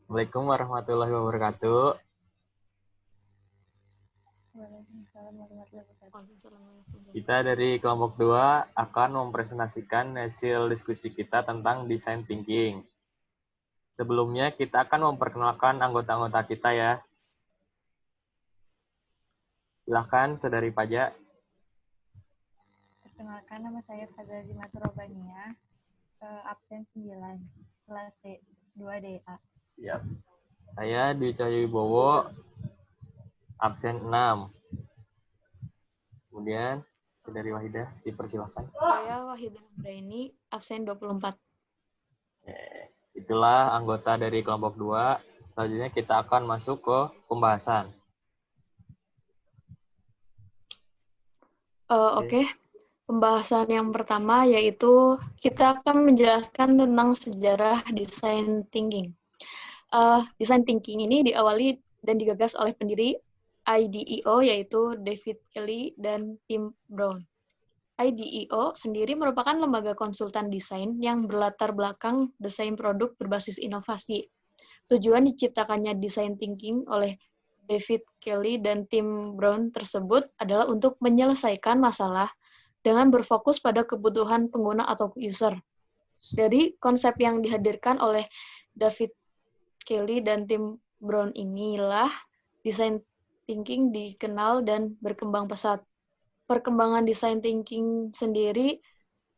Assalamualaikum warahmatullahi wabarakatuh. Waalaikumsalam warahmatullahi wabarakatuh. Kita dari kelompok 2 akan mempresentasikan hasil diskusi kita tentang design thinking. Sebelumnya kita akan memperkenalkan anggota-anggota kita ya. Silahkan Saudari Paja. Perkenalkan, nama saya Fadla Zimatur Robania, absen 9, kelas D, 2DA. Siap. Saya Dwi Cahyowibowo, absen 6. Kemudian Saudari Wahidah, dipersilahkan. Saya Wahidah Amraini, absen 24. Itulah anggota dari kelompok 2. Selanjutnya kita akan masuk ke pembahasan. Oke. Pembahasan yang pertama yaitu kita akan menjelaskan tentang sejarah design thinking. Design thinking ini diawali dan digagas oleh pendiri IDEO yaitu David Kelley dan Tim Brown. IDEO sendiri merupakan lembaga konsultan desain yang berlatar belakang desain produk berbasis inovasi. Tujuan diciptakannya design thinking oleh David Kelley dan Tim Brown tersebut adalah untuk menyelesaikan masalah dengan berfokus pada kebutuhan pengguna atau user. Dari konsep yang dihadirkan oleh David Kelley dan Tim Brown inilah design thinking dikenal dan berkembang pesat. Perkembangan design thinking sendiri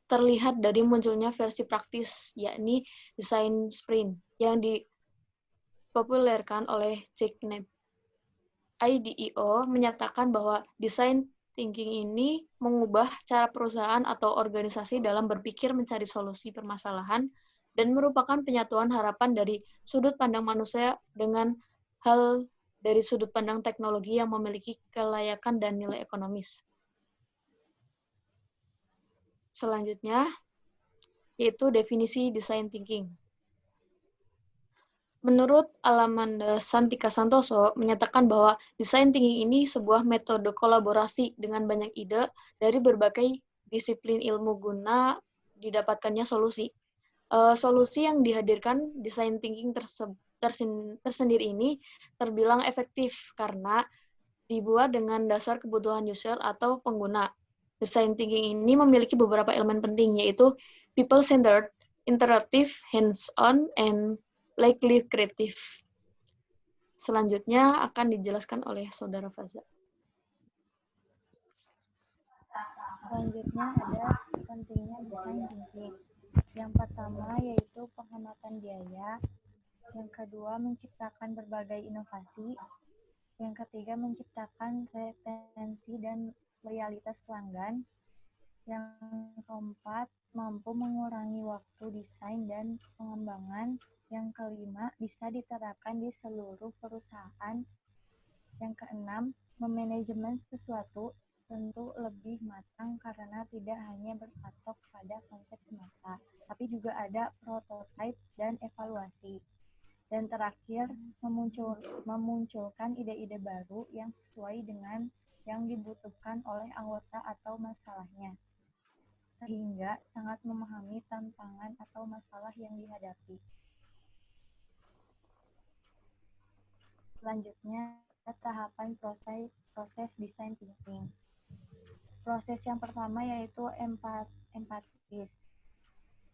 terlihat dari munculnya versi praktis, yakni design sprint, yang dipopulerkan oleh Jack Knapp. IDEO menyatakan bahwa design thinking ini mengubah cara perusahaan atau organisasi dalam berpikir mencari solusi permasalahan dan merupakan penyatuan harapan dari sudut pandang manusia dengan hal dari sudut pandang teknologi yang memiliki kelayakan dan nilai ekonomis. Selanjutnya, yaitu definisi design thinking. Menurut Alamanda Santika Santoso, menyatakan bahwa design thinking ini sebuah metode kolaborasi dengan banyak ide dari berbagai disiplin ilmu guna didapatkannya solusi. Solusi yang dihadirkan design thinking tersendiri ini terbilang efektif karena dibuat dengan dasar kebutuhan user atau pengguna. Design thinking ini memiliki beberapa elemen penting, yaitu people-centered, interactive, hands-on, and likely kreatif. Selanjutnya akan dijelaskan oleh Saudara Faza. Selanjutnya ada pentingnya design thinking. Yang pertama yaitu penghematan biaya. Yang kedua, menciptakan berbagai inovasi. Yang ketiga, menciptakan retensi dan loyalitas pelanggan. Yang keempat, mampu mengurangi waktu desain dan pengembangan. Yang kelima, bisa diterapkan di seluruh perusahaan. Yang keenam, memanajemen sesuatu tentu lebih matang karena tidak hanya berpatok pada konsep semata, tapi juga ada prototipe dan evaluasi. Dan terakhir, memunculkan ide-ide baru yang sesuai dengan yang dibutuhkan oleh anggota atau masalahnya, sehingga sangat memahami tantangan atau masalah yang dihadapi. Selanjutnya, tahapan proses design thinking. Proses yang pertama yaitu empatis,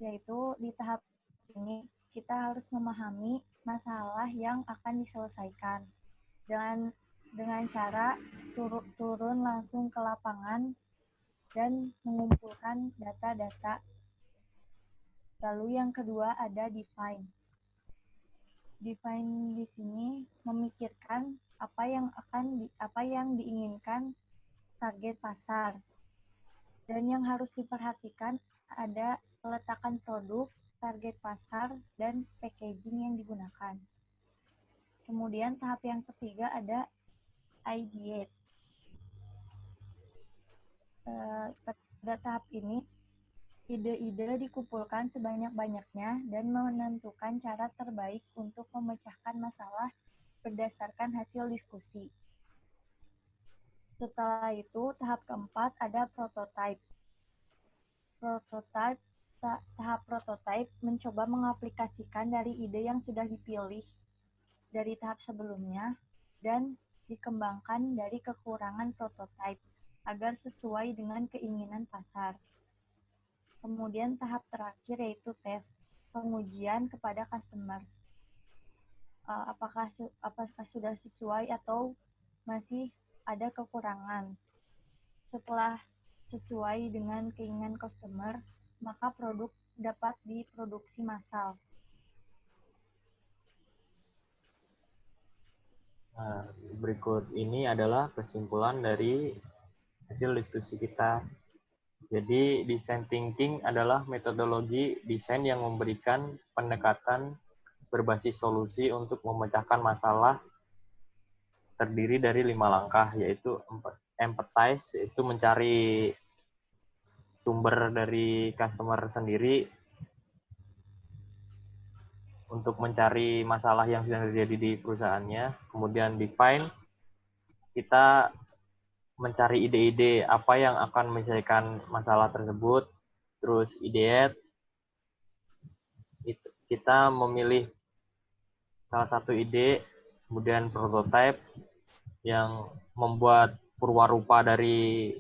yaitu di tahap ini kita harus memahami masalah yang akan diselesaikan dengan cara turun langsung ke lapangan dan mengumpulkan data-data. Lalu yang kedua ada define. Define di sini memikirkan apa yang diinginkan target pasar. Dan yang harus diperhatikan ada peletakan produk, target pasar, dan packaging yang digunakan. Kemudian tahap yang ketiga ada ideate. Pada tahap ini, ide-ide dikumpulkan sebanyak-banyaknya dan menentukan cara terbaik untuk memecahkan masalah berdasarkan hasil diskusi. Setelah itu, tahap keempat ada prototype. Tahap prototype mencoba mengaplikasikan dari ide yang sudah dipilih dari tahap sebelumnya dan dikembangkan dari kekurangan prototipe agar sesuai dengan keinginan pasar. Kemudian tahap terakhir yaitu tes, pengujian kepada customer. Apakah sudah sesuai atau masih ada kekurangan. Setelah sesuai dengan keinginan customer, maka produk dapat diproduksi massal. Nah, berikut ini adalah kesimpulan dari hasil diskusi kita. Jadi, design thinking adalah metodologi desain yang memberikan pendekatan berbasis solusi untuk memecahkan masalah terdiri dari 5 langkah, yaitu empathize, itu mencari sumber dari customer sendiri untuk mencari masalah yang sedang terjadi di perusahaannya. Kemudian define, kita mencari ide-ide apa yang akan menyelesaikan masalah tersebut. Terus ideate, kita memilih salah satu ide, kemudian prototype yang membuat purwarupa dari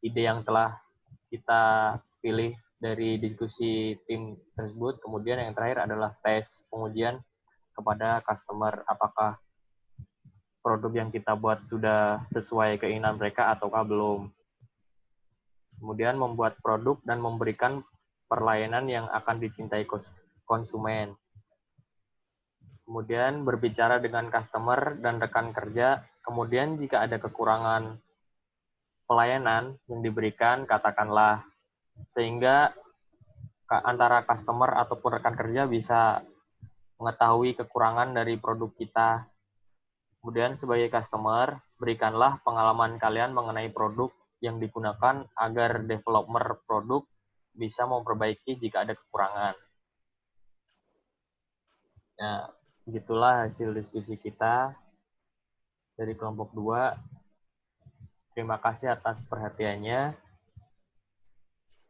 ide yang telah kita pilih dari diskusi tim tersebut. Kemudian yang terakhir adalah tes, pengujian kepada customer, apakah produk yang kita buat sudah sesuai keinginan mereka ataukah belum. Kemudian membuat produk dan memberikan pelayanan yang akan dicintai konsumen. Kemudian berbicara dengan customer dan rekan kerja. Kemudian jika ada kekurangan pelayanan yang diberikan, katakanlah, sehingga antara customer ataupun rekan kerja bisa mengetahui kekurangan dari produk kita. Kemudian sebagai customer, berikanlah pengalaman kalian mengenai produk yang digunakan agar developer produk bisa memperbaiki jika ada kekurangan. Nah, begitulah hasil diskusi kita dari kelompok 2. Terima kasih atas perhatiannya.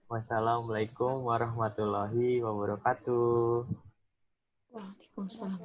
Wassalamualaikum warahmatullahi wabarakatuh. Waalaikumsalam.